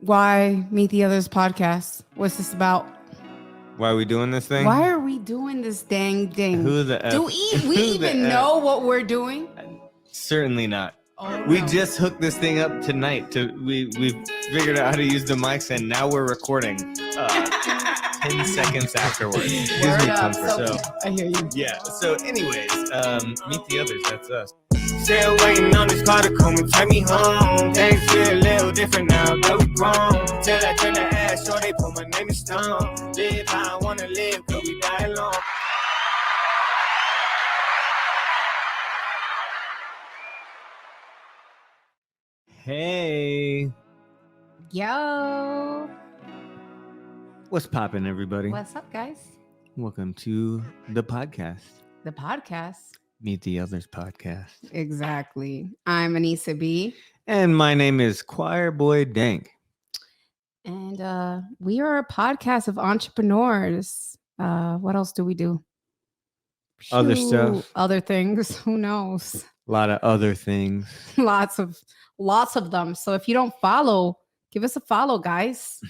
Why Meet the Others podcast? What's this about? Why are we doing this thing? Why are we doing this dang thing? Who the F? Do we even know what we're doing? Certainly not. Oh, We no. just hooked this thing up tonight. We figured out how to use the mics, and now we're recording 10 seconds afterwards. Gives Word me up. comfort. So I hear you. yeah. So anyways, Meet the Others. That's us. Still waiting on this car to come and take me home. Things feel a little different now that we grown. Till I turn the ass, sure they put my name in stone. Live how I wanna live, cause we die alone. Hey, Yo. what's poppin', everybody? What's up, guys? Welcome to the podcast, The podcast. Meet the Others podcast. Exactly. I'm Anissa B. And my name is Choirboy Dank. And we are a podcast of entrepreneurs. What else do we do? Other Shoot, stuff. Other things. Who knows? A lot of other things. Lots of them. So if you don't follow, give us a follow, guys.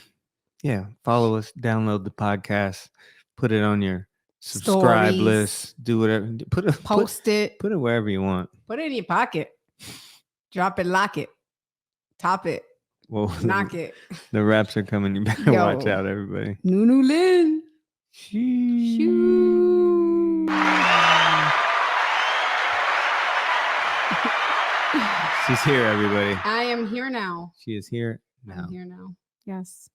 Yeah, follow us, download the podcast, put it on your subscribe Stories. list, do whatever. Post it. Put it wherever you want. Put it in your pocket. Drop it, lock it. Top it. Well, Knock it. the raps are coming. You better Yo. watch out, everybody. Nunu Lynn. Shoo. She's here, everybody. I am here now. She is here now. I'm here now. Yes.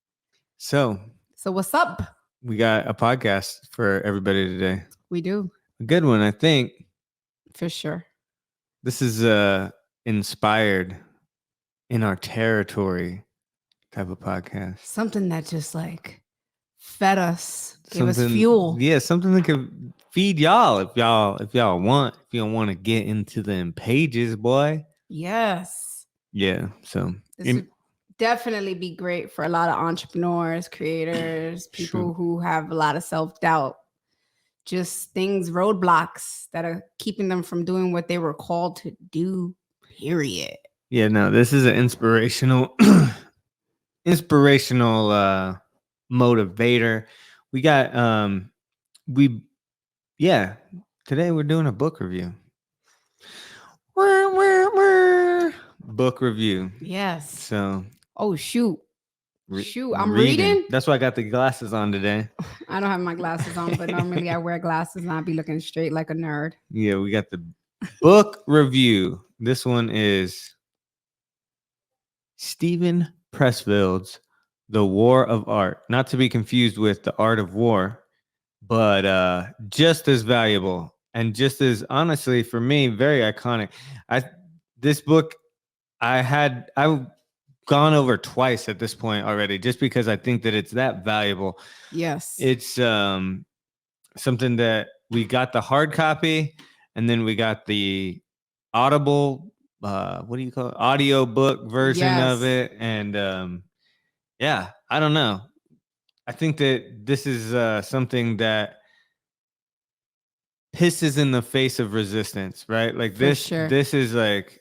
So So what's up? we got a podcast for everybody today. We do. A good one, I think. For sure. This is inspired in our territory type of podcast. Something that just like fed us, gave us Something- fuel. Yeah, something that could feed y'all if y'all want. If you don't want to get into them pages, boy. Yes. Yeah. So This would definitely be great for a lot of entrepreneurs, creators, people True. who have a lot of self-doubt. Just things, roadblocks that are keeping them from doing what they were called to do, period. yeah, no, this is an inspirational motivator. We got today we're doing a book review. Book review. Yes. So Oh, shoot. Shoot, I'm reading. reading? That's why I got the glasses on today. I don't have my glasses on, but normally I wear glasses and I'll be looking straight like a nerd. Yeah, we got the book review. This one is Steven Pressfield's The War of Art. Not to be confused with The Art of War, but just as valuable and just as, honestly, for me, very iconic. This book I've gone over twice at this point already, just because I think that it's that valuable. Yes. It's something that we got the hard copy, and then we got the audible what do you call it, audio book version of Yes. it. And yeah, I don't know, I think that this is something that pisses in the face of resistance, right? Like For this sure. this is like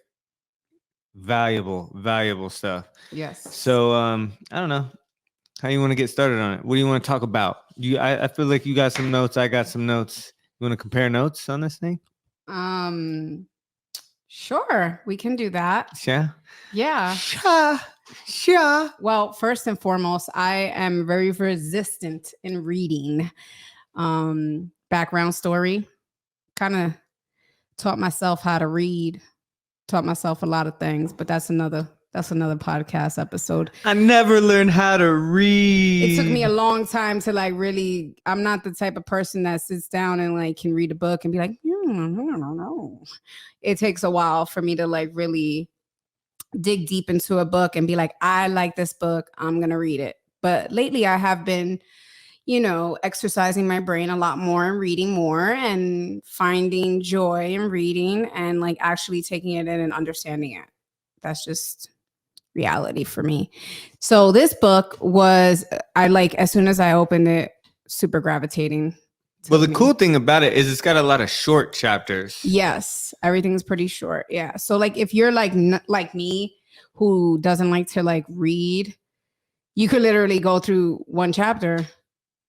valuable stuff. Yes. So I don't know how you want to get started on it. What do you want to talk about? I feel like you got some notes. I got some notes. You want to compare notes on this thing? Sure, we can do that. Yeah. Yeah. Sure. Well, first and foremost, I am very resistant in reading. Background story. Kind of taught myself how to read. Taught myself a lot of things, but that's another podcast episode. I never learned how to read. It took me a long time to like really. I'm not the type of person that sits down and like can read a book and be like, I don't know. It takes a while for me to like really dig deep into a book and be like, I like this book, I'm gonna read it. But lately I have been, exercising my brain a lot more and reading more and finding joy in reading and like actually taking it in and understanding it. That's just reality for me. So this book was, I like, as soon as I opened it, super gravitating. Well, the cool thing about it is it's got a lot of short chapters. Yes, everything's pretty short. Yeah. So like if you're like like me who doesn't like to like read, you could literally go through one chapter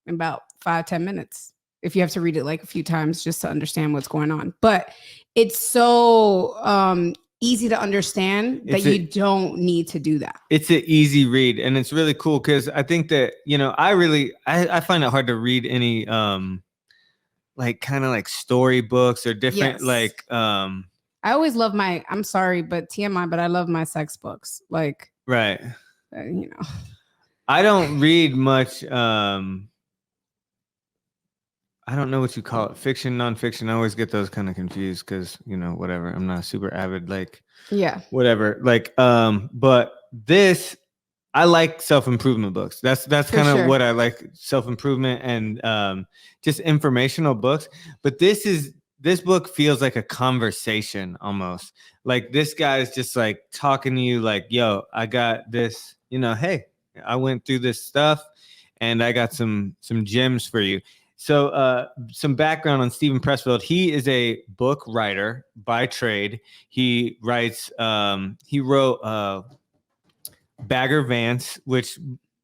in about 5-10 minutes if you have to read it like a few times just to understand what's going on. But it's so easy to understand that you don't need to do that. It's an easy read, and it's really cool because I think that, you know, I find it hard to read any like kind of like story books or different like I always love I'm sorry, but TMI, but I love my sex books. Like, right. You know, I don't read much I don't know what you call it. Fiction, nonfiction. I always get those kind of confused because, you know, whatever. I'm not super avid, like, whatever. Like, but this, I like self-improvement books. That's kind of what I like, self-improvement and just informational books. But this book feels like a conversation almost. Like this guy is just like talking to you like, yo, I got this, you know, hey, I went through this stuff and I got some gems for you. So some background on Steven Pressfield. He is a book writer by trade. He writes, he wrote Bagger Vance, which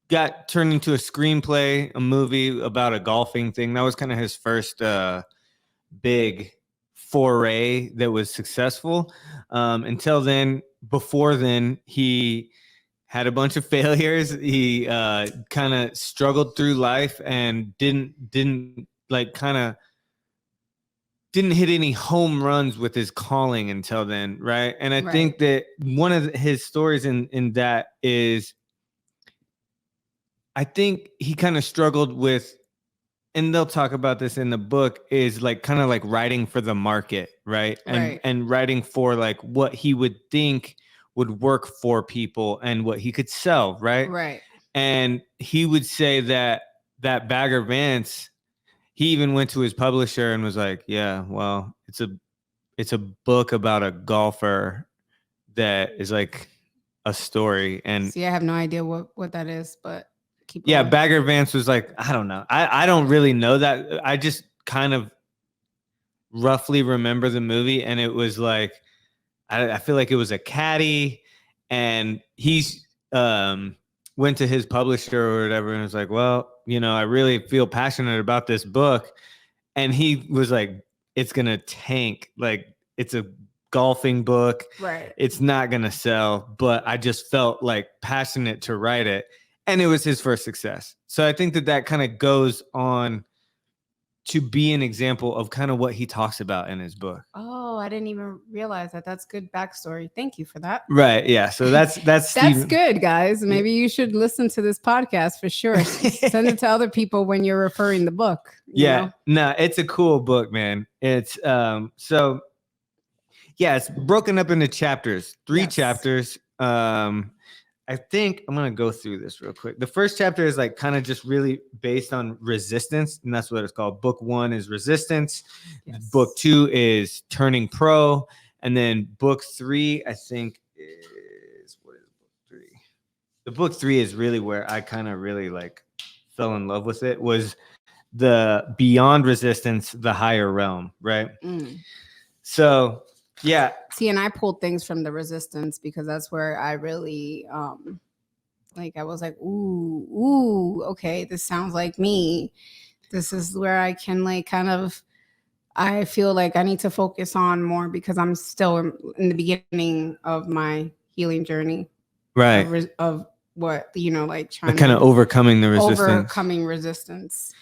got turned into a screenplay, a movie about a golfing thing. That was kind of his first big foray that was successful. Until then, before then, he had a bunch of failures. He kind of struggled through life and didn't hit any home runs with his calling until then, right? And I think that one of his stories in that is, I think he kind of struggled with, and they'll talk about this in the book, is like kind of like writing for the market, right? And writing for like what he would think would work for people and what he could sell, right? And he would say that Bagger Vance, he even went to his publisher and was like, yeah, well, it's a book about a golfer that is like a story. And see, I have no idea what that is, but keep going. going. Bagger Vance was like, I don't know. I don't really know that. I just kind of roughly remember the movie, and it was like, I feel like it was a caddy, and he's went to his publisher or whatever and was like, well, you know, I really feel passionate about this book. And he was like, it's going to tank. Like, it's a golfing book. Right. It's not going to sell, but I just felt like passionate to write it. And it was his first success. So I think that kind of goes on to be an example of kind of what he talks about in his book. Oh, I didn't even realize that. That's good backstory. Thank you for that. Right. Yeah. So that's that's good, guys. Maybe you should listen to this podcast for sure. Send it to other people when you're referring the book. You know? No, it's a cool book, man. It's so yeah, it's broken up into chapters, 3 chapters. I think I'm going to go through this real quick. The first chapter is like kind of just really based on resistance. And that's what it's called. Book 1 is resistance. Yes. Book 2 is turning pro. And then book 3, I think is, what is book 3? The book 3 is really where I kind of really like fell in love with it, was the beyond resistance, the higher realm. Right. So yeah. See, and I pulled things from the resistance because that's where I really like, I was like, ooh, okay, this sounds like me. This is where I can like kind of, I feel like I need to focus on more because I'm still in the beginning of my healing journey. Right. Of what, you know, like trying kind of overcoming the resistance. Overcoming resistance.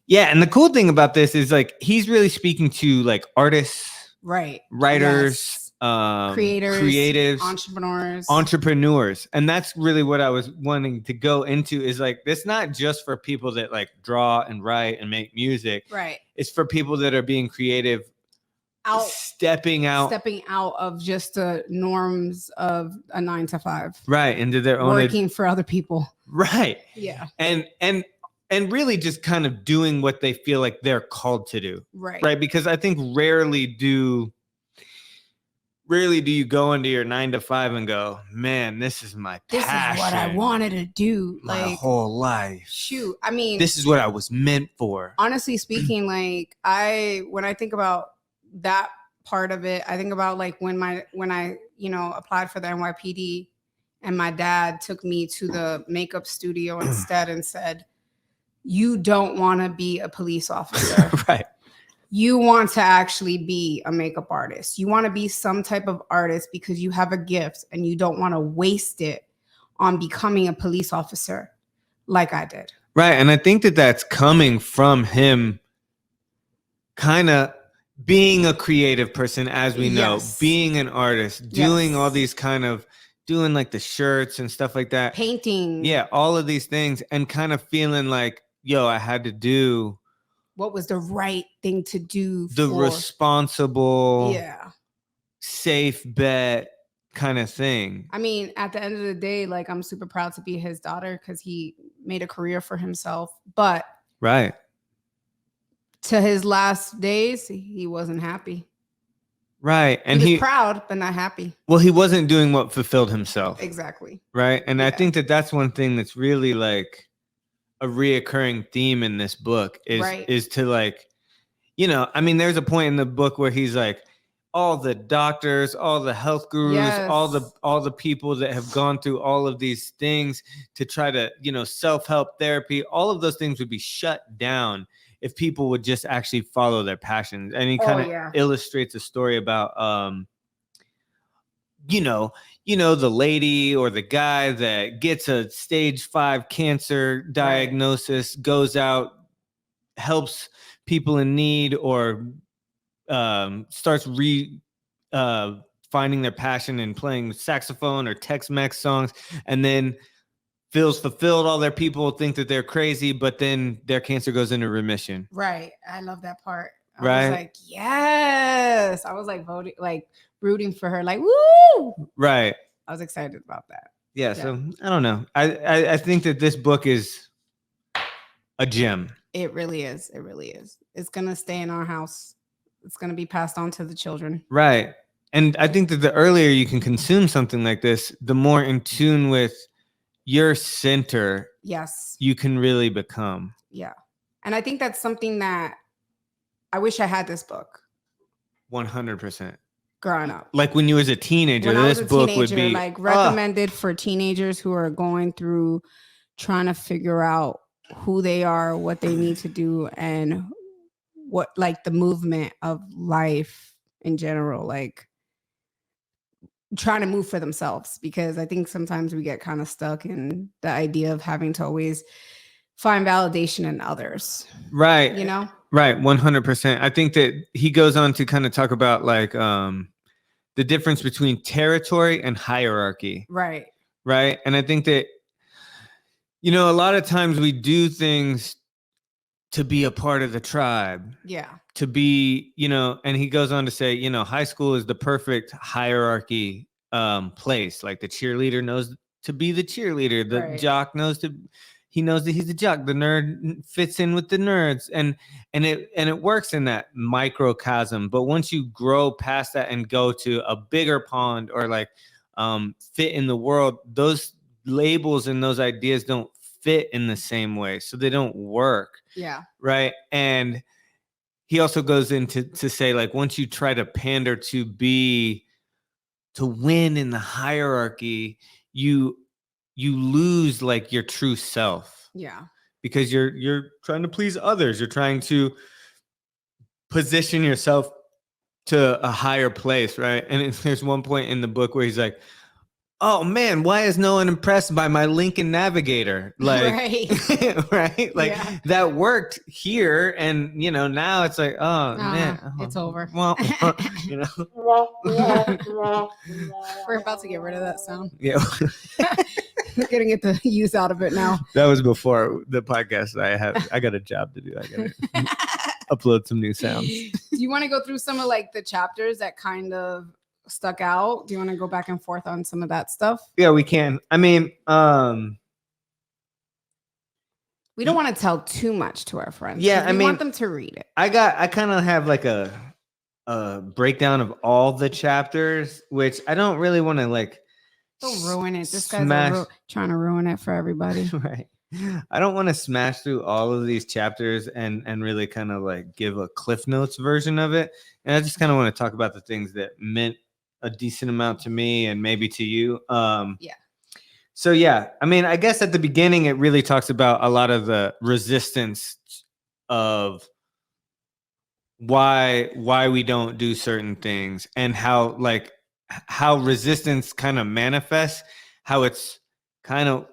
Yeah. And the cool thing about this is like, he's really speaking to like artists, right, writers, creatives, entrepreneurs. And that's really what I was wanting to go into, is like, it's not just for people that like draw and write and make music. Right. It's for people that are being creative, stepping out of just the norms of a 9-to-5, right, into their own, working for other people. Right. Yeah. And really just kind of doing what they feel like they're called to do. Right. Because I think rarely do you go into your 9-to-5 and go, man, this is my passion. This is what I wanted to do my whole life. Shoot. I mean, this is what I was meant for. Honestly speaking, like when I think about that part of it, I think about like when I, you know, applied for the NYPD And my dad took me to the makeup studio instead and said, you don't want to be a police officer. Right. You want to actually be a makeup artist. You want to be some type of artist because you have a gift and you don't want to waste it on becoming a police officer like I did. Right. And I think that that's coming from him kind of being a creative person, as we know, Yes. being an artist, doing Yes. all these kind of, doing like the shirts and stuff like that. Painting. Yeah. All of these things and kind of feeling like, yo, I had to do what was the right thing to do. the responsible, safe bet kind of thing. I mean, at the end of the day, like, I'm super proud to be his daughter because he made a career for himself. But right. to his last days, he wasn't happy. Right. And he was proud, but not happy. Well, he wasn't doing what fulfilled himself. Exactly. Right. And I think that that's one thing that's really like a reoccurring theme in this book is to like, you know, I mean, there's a point in the book where he's like, all the doctors, all the health gurus, all the people that have gone through all of these things to try to, you know, self-help therapy, all of those things would be shut down if people would just actually follow their passions. And he kind of illustrates a story about, you know, the lady or the guy that gets a stage 5 cancer diagnosis, goes out, helps people in need, or starts finding their passion in playing saxophone or Tex-Mex songs, and then feels fulfilled. All their people think that they're crazy, but then their cancer goes into remission. Right. I love that part. I was like, yes. I was like voting, like rooting for her, like, woo. Right. I was excited about that. Yeah. So I don't know. I think that this book is a gem. It really is. It really is. It's going to stay in our house. It's going to be passed on to the children. Right. And I think that the earlier you can consume something like this, the more in tune with your center you can really become. Yeah. And I think that's something that I wish I had this book. 100%. Growing up. Like when you was a teenager, this book would be like recommended for teenagers who are going through trying to figure out who they are, what they need to do, and what, like, the movement of life in general, like trying to move for themselves, because I think sometimes we get kind of stuck in the idea of having to always find validation in others. Right. You know? Right. 100%. I think that he goes on to kind of talk about like the difference between territory and hierarchy. Right. Right. And I think that, you know, a lot of times we do things to be a part of the tribe. Yeah. To be, you know, and he goes on to say, you know, high school is the perfect hierarchy place. Like the cheerleader knows to be the cheerleader. The jock knows that he's a jock. The nerd fits in with the nerds. And it works in that microcosm. But once you grow past that and go to a bigger pond, or like fit in the world, those labels and those ideas don't fit in the same way, so they don't work. Yeah. Right. And he also goes into to say, like, once you try to pander to win in the hierarchy, you lose like your true self. Yeah. Because you're trying to please others. You're trying to position yourself to a higher place, right? And there's one point in the book where he's like, oh man, why is no one impressed by my Lincoln Navigator? Like, right? Like that worked here. And, you know, now it's like, oh man, it's over. Well, you know, we're about to get rid of that sound. Yeah. We're gonna get the use out of it now. That was before the podcast. I got a job to do. I got to upload some new sounds. Do you want to go through some of like the chapters that kind of stuck out? Do you want to go back and forth on some of that stuff? Yeah, we can. I mean, we don't want to tell too much to our friends. Yeah, I want them to read it. I kind of have like a breakdown of all the chapters, which I don't really want to like. Don't ruin it. This guy's trying to ruin it for everybody. Right. I don't want to smash through all of these chapters and really kind of like give a Cliff Notes version of it. And I just kind of want to talk about the things that meant a decent amount to me and maybe to you. Yeah. So yeah, I mean, I guess at the beginning it really talks about a lot of the resistance of why we don't do certain things, and how resistance kind of manifests, how it's kind of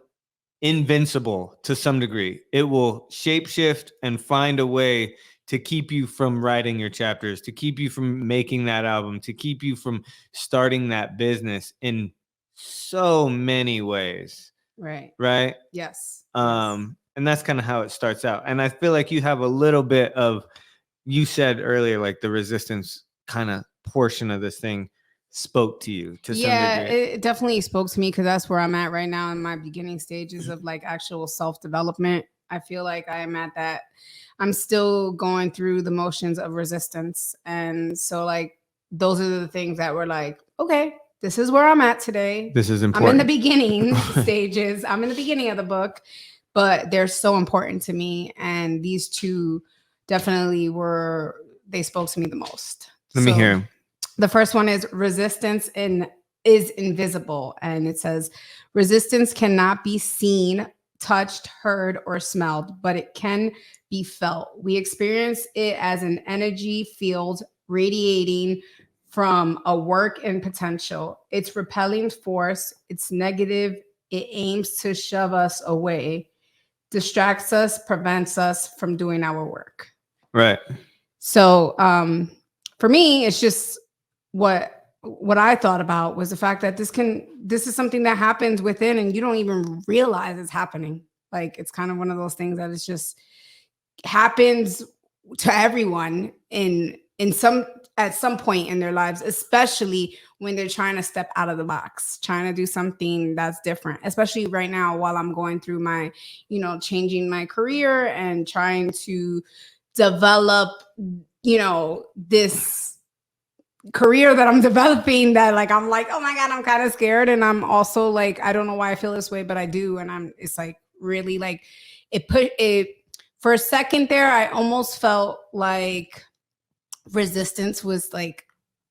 invincible to some degree. It will shapeshift and find a way to keep you from writing your chapters, to keep you from making that album, to keep you from starting that business in so many ways. Right. Right. Yes. And that's kind of how it starts out. And I feel like you have a little bit of, you said earlier, like the resistance kind of portion of this thing spoke to you to some degree. It definitely spoke to me because that's where I'm at right now in my beginning stages of like actual self-development. I feel like I am at that. I'm still going through the motions of resistance. And so like those are the things that were like, okay, this is where I'm at today. This is important. I'm in the beginning stages. I'm in the beginning of the book, but they're so important to me. And these two definitely they spoke to me the most. Let me hear them. The first one is resistance is invisible. And it says, resistance cannot be seen, touched, heard, or smelled, but it can be felt. We experience it as an energy field radiating from a work and potential. It's repelling force. It's negative. It aims to shove us away, distracts us, prevents us from doing our work. Right. So for me, it's just what I thought about was the fact that this is something that happens within and you don't even realize it's happening. Like it's kind of one of those things that it's just happens to everyone at some point in their lives, especially when they're trying to step out of the box, trying to do something that's different, especially right now while I'm going through my, changing my career and trying to develop, this career that I'm developing that like, I'm like, oh my God, I'm kind of scared. And I'm also like, I don't know why I feel this way, but I do. And it's like really like it for a second there, I almost felt like resistance was like,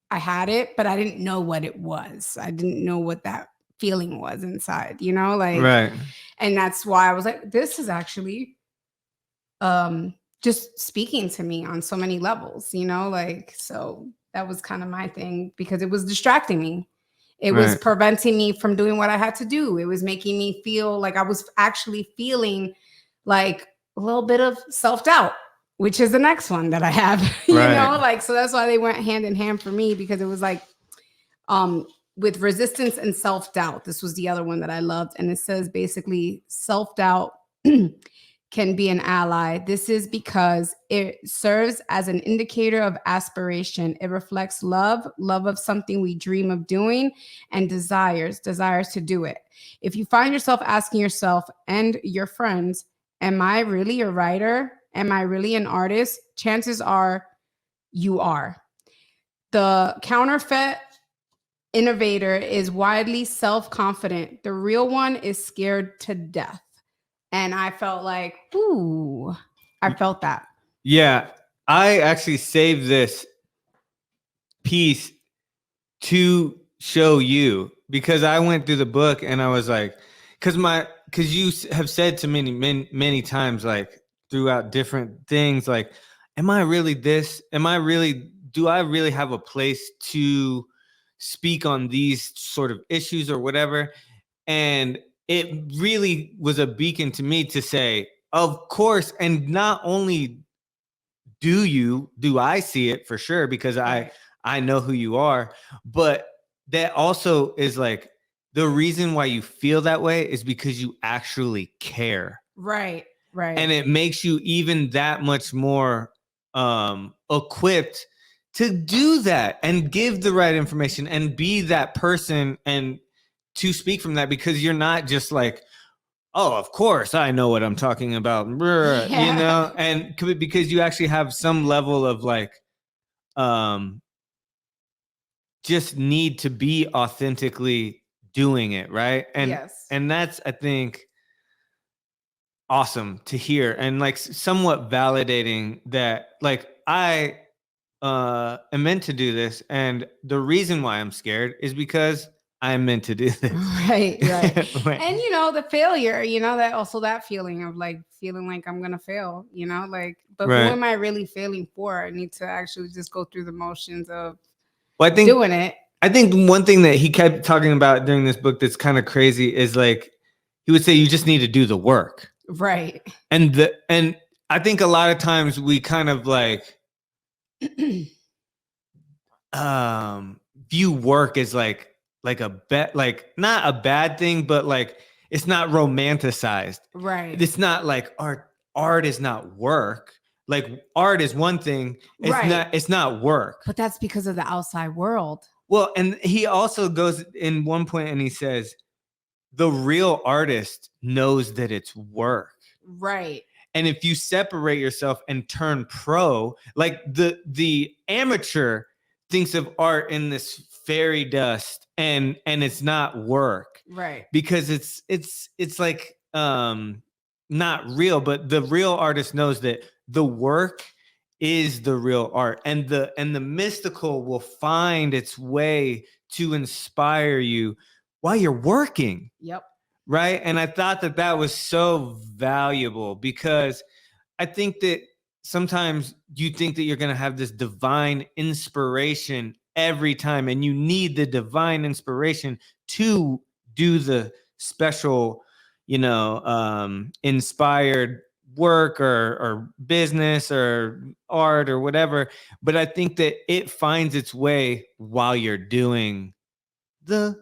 I had it, but I didn't know what it was. I didn't know what that feeling was inside, like, right. And that's why I was like, this is actually, just speaking to me on so many levels, like, so that was kind of my thing because it was distracting me. It was preventing me from doing what I had to do. It was making me feel like I was actually feeling like a little bit of self-doubt, which is the next one that I have, like, so that's why they went hand in hand for me because it was like, with resistance and self-doubt, this was the other one that I loved. And it says basically self-doubt can be an ally. This is because it serves as an indicator of aspiration. It reflects love of something we dream of doing, and desires to do it. If you find yourself asking yourself and your friends, am I really a writer? Am I really an artist? Chances are you are. The counterfeit innovator is widely self-confident. The real one is scared to death. And I felt like, ooh, I felt that. Yeah, I actually saved this piece to show you because I went through the book and I was like, because you have said to many times, like throughout different things, like, am I really this? Do I really have a place to speak on these sort of issues or whatever? And it really was a beacon to me to say, of course. And not only do I see it for sure, because I know who you are, but that also is like the reason why you feel that way is because you actually care. Right. And it makes you even that much more equipped to do that and give the right information and be that person and to speak from that, because you're not just like, oh, of course I know what I'm talking about, and because you actually have some level of like, just need to be authentically doing it. Right. And that's, I think, awesome to hear and like somewhat validating that like I am meant to do this. And the reason why I'm scared is because I'm meant to do this. Right. Right. And the failure, that feeling of like feeling like I'm gonna fail, like, but Right. who am I really failing for? I need to actually just go through the motions of Well, doing it. I think one thing that he kept talking about during this book that's kind of crazy is like he would say you just need to do the work. Right. And I think a lot of times we kind of like view work as like like not a bad thing, but like it's not romanticized. Right. It's not like art is not work. Like art is one thing. It's not work. But that's because of the outside world. Well, and he also goes in one point and he says the real artist knows that it's work. Right. And if you separate yourself and turn pro, like the amateur thinks of art in this fairy dust and it's not work. Right. Because it's like not real, but the real artist knows that the work is the real art, and the mystical will find its way to inspire you while you're working. Yep. Right. And I thought that was so valuable because I think that sometimes you think that you're going to have this divine inspiration every time, and you need the divine inspiration to do the special, inspired work or business or art or whatever. But I think that it finds its way while you're doing the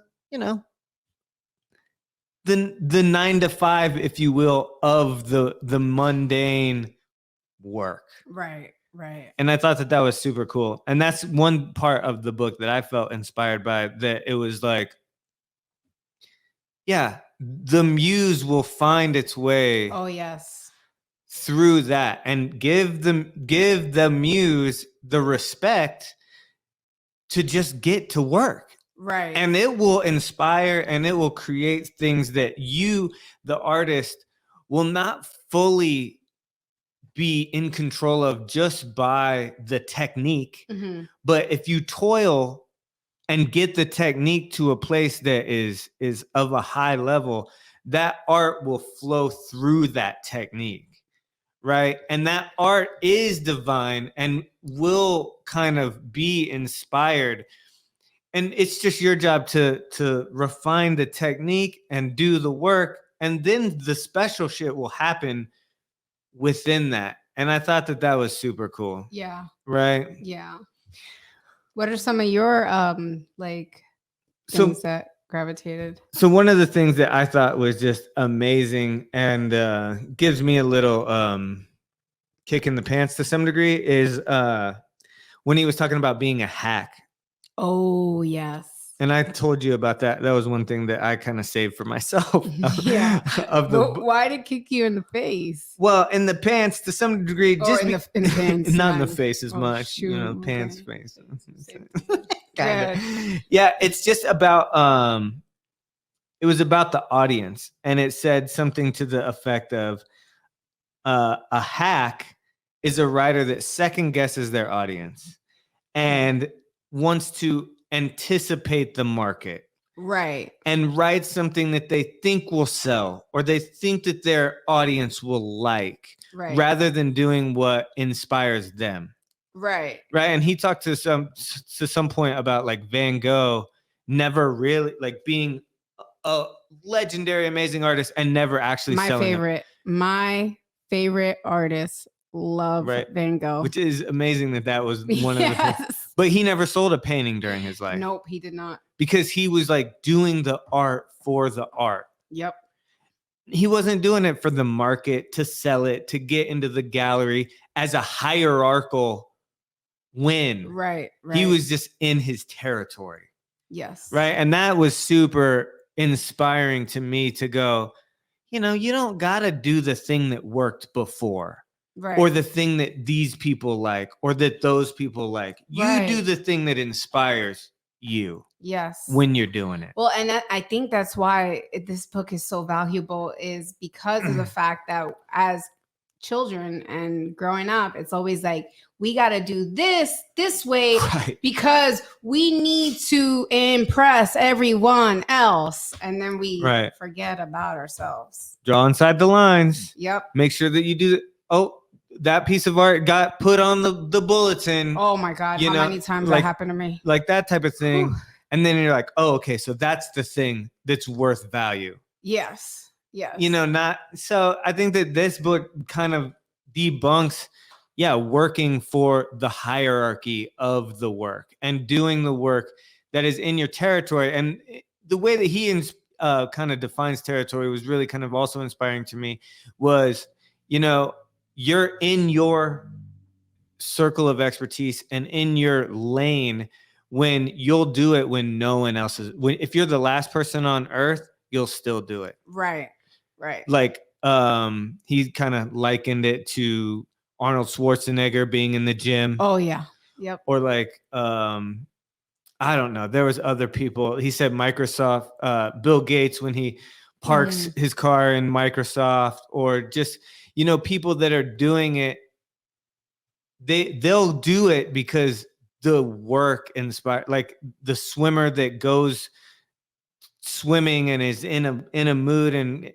9 to 5, if you will, of the mundane work. Right. And I thought that was super cool. And that's one part of the book that I felt inspired by, that it was like, yeah, the muse will find its way. Oh, yes. Through that, and give the muse the respect to just get to work. Right. And it will inspire and it will create things that you, the artist, will not fully be in control of just by the technique. Mm-hmm. But if you toil and get the technique to a place that is of a high level, that art will flow through that technique. Right. And that art is divine and will kind of be inspired. And it's just your job to refine the technique and do the work. And then the special shit will happen within that. And I thought that was super cool. Yeah. Right. Yeah. What are some of your things that gravitated? So one of the things that I thought was just amazing and gives me a little kick in the pants to some degree is when he was talking about being a hack. Oh, yes. And I told you about that. That was one thing that I kind of saved for myself. Yeah. Why did it kick you in the face? Well, in the pants to some degree. Just in the pants. Not in the face as much. Shoot. Pants, face. Good. Yeah, it's just about it was about the audience. And it said something to the effect of a hack is a writer that second guesses their audience and wants to anticipate the market. Right. And write something that they think will sell or they think that their audience will like, right, rather than doing what inspires them. Right. Right. And he talked to some point about like Van Gogh never really like being a legendary, amazing artist and never actually selling. My favorite artist. Love Van Gogh. Which is amazing that was one of the. But he never sold a painting during his life. Nope, he did not. Because he was like doing the art for the art. Yep. He wasn't doing it for the market, to sell it, to get into the gallery as a hierarchical win. Right. He was just in his territory. Yes. Right. And that was super inspiring to me to go, you don't got to do the thing that worked before. Right. Or the thing that these people like, or that those people like. You do the thing that inspires you. Yes. When you're doing it. Well, and I think that's why this book is so valuable, is because of the fact that as children and growing up, it's always like, we got to do this way Right. because we need to impress everyone else. And then we Right. forget about ourselves. Draw inside the lines. Yep. Make sure that you do. Oh, that piece of art got put on the bulletin. Oh my God. You How know, many times like- that happened to me? Like that type of thing. Whew. And then you're like, oh, okay, so that's the thing that's worth value. Yes. Yes. You know, not so. I think that this book kind of debunks, working for the hierarchy of the work and doing the work that is in your territory. And the way that he kind of defines territory was really kind of also inspiring to me. Was, you know, you're in your circle of expertise and in your lane when you'll do it when no one else is. If you're the last person on earth, you'll still do it. Right. Like he kind of likened it to Arnold Schwarzenegger being in the gym. Oh yeah. Yep. Or like I don't know, there was other people. He said Microsoft, Bill Gates, when he parks his car in Microsoft, or just, you know, people that are doing it, they'll do it because the work inspire, like the swimmer that goes swimming and is in a mood and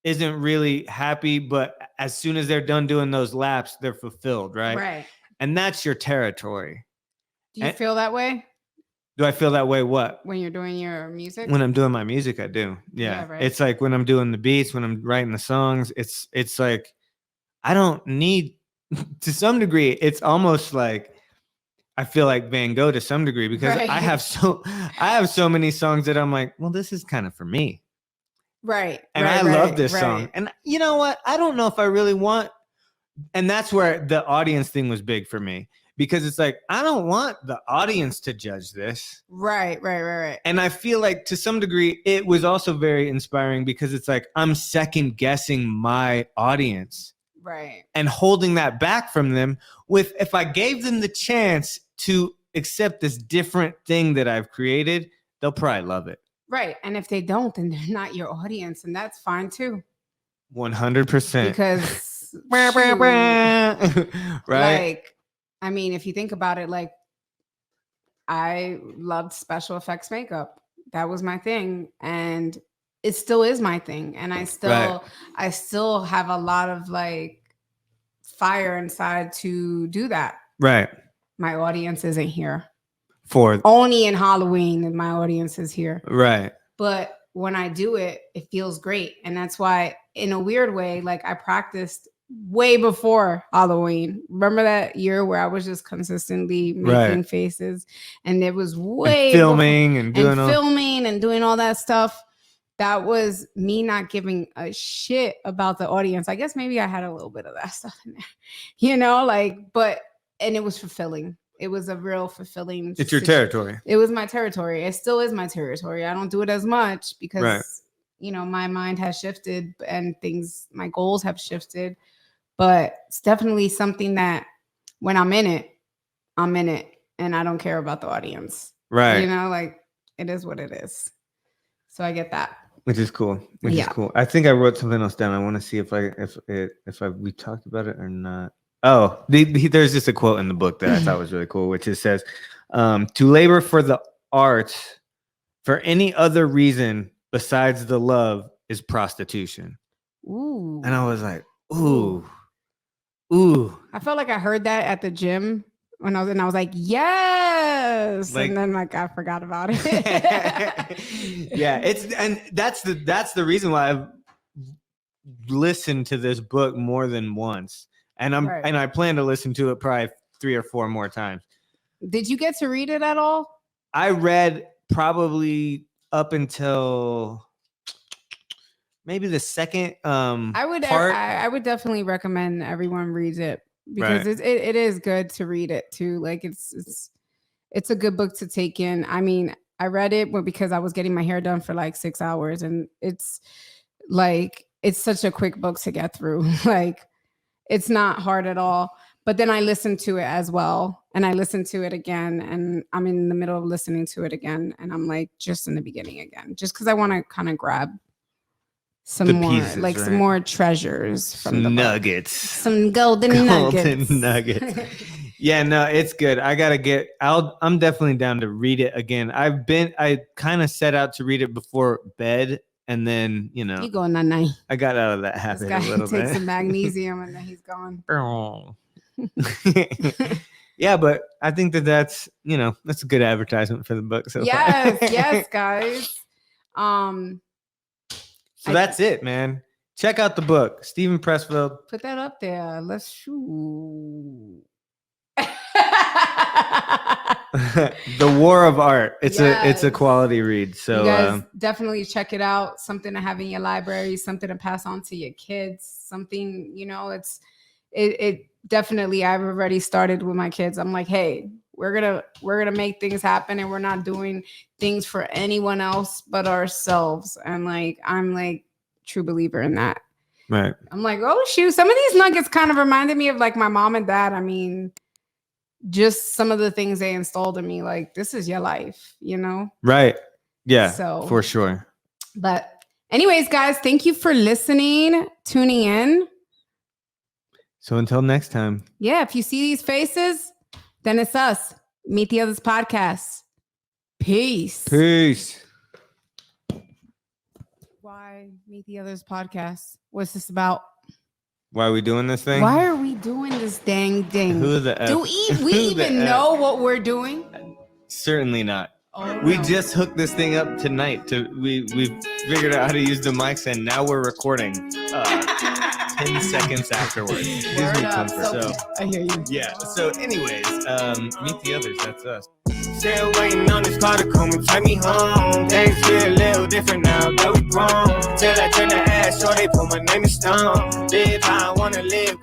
isn't really happy, but as soon as they're done doing those laps, they're fulfilled, right? And that's your territory. Do you feel that way Do I feel that way? What? when you're doing your music? When I'm doing my music, I do. Yeah. Right. It's like when I'm doing the beats, when I'm writing the songs, it's like I don't need, to some degree, it's almost like I feel like Van Gogh to some degree, because I have so many songs that I'm like, well, this is kind of for me. Right. And I love this song. And you know what? I don't know if I really want, and that's where the audience thing was big for me, because it's like, I don't want the audience to judge this. Right. And I feel like to some degree, it was also very inspiring, because it's like, I'm second guessing my audience. Right. And holding that back from them with, if I gave them the chance to accept this different thing that I've created, they'll probably love it. Right. And if they don't, then they're not your audience, and that's fine too. 100%. Because right. Like, I mean, if you think about it, like, I loved special effects makeup. That was my thing, and it still is my thing. And I still have a lot of like fire inside to do that. Right. My audience isn't here. For only in Halloween, my audience is here. Right. But when I do it, it feels great. And that's why, in a weird way, like, I practiced way before Halloween. Remember that year where I was just consistently making faces, and it was way and filming and doing all that stuff. That was me not giving a shit about the audience. I guess maybe I had a little bit of that stuff in there, you know, like, and it was fulfilling. It was a real fulfilling. It's your territory. It was my territory. It still is my territory. I don't do it as much because, you know, my mind has shifted and my goals have shifted. But it's definitely something that when I'm in it, and I don't care about the audience. Right. You know, like, it is what it is. So I get that. Which is cool. Is cool. I think I wrote something else down. I want to see if we talked about it or not. Oh, there's just a quote in the book that I thought was really cool, which it says, to labor for the arts for any other reason besides the love is prostitution. Ooh. And I was like, ooh. I felt like I heard that at the gym when I was like, yes. Like, and then like I forgot about it. Yeah, that's the reason why I've listened to this book more than once. And I plan to listen to it probably 3 or 4 more times. Did you get to read it at all? I read probably up until maybe the second part. I would definitely recommend everyone reads it, because it is good to read it too. Like, it's a good book to take in. I mean, I read it because I was getting my hair done for like 6 hours, and it's such a quick book to get through. Like, it's not hard at all. But then I listened to it as well, and I listened to it again, and I'm in the middle of listening to it again, and I'm like just in the beginning again, just because I want to kind of grab some The more, pieces, like some right? more treasures from the Some book. nuggets. Some golden nuggets. Nuggets. Yeah, no, it's good. I'm definitely down to read it again. I kind of set out to read it before bed, and then, You go night. I got out of that This habit guy a little takes bit. some magnesium and then he's gone. Yeah, but I think that's a good advertisement for the book. So Yes, guys. So that's it, man. Check out the book, Steven Pressfield. Put that up there. Let's shoot. The War of Art. It's Yes. a quality read. So you guys definitely check it out. Something to have in your library, something to pass on to your kids, something, it definitely, I've already started with my kids. I'm like, hey, we're gonna make things happen, and we're not doing things for anyone else but ourselves. And I'm like true believer in that. right. I'm like, oh shoot, some of these nuggets kind of reminded me of like my mom and dad. I mean, just some of the things they installed in me, like, this is your life, Right. Yeah, So for sure. But anyways, guys, thank you for listening, tuning in. So until next time. Yeah, if you see these faces, then it's us. Meet the Others Podcast. Peace. Peace. Why Meet the Others Podcast? What's this about? Why are we doing this thing? Why are we doing this dang thing? Who the F? Do we even know what we're doing? Certainly not. Oh, We no. just hooked this thing up tonight. We figured out how to use the mics, and now we're recording 10 seconds afterwards. Gives me Word up. comfort. So I hear you. yeah. So anyways, Meet the Others. That's us. Still waiting on this car to come and take me home. Things feel a little different now that we grown. Till I turn the ass, so they put my name in stone. Live how I wanna live.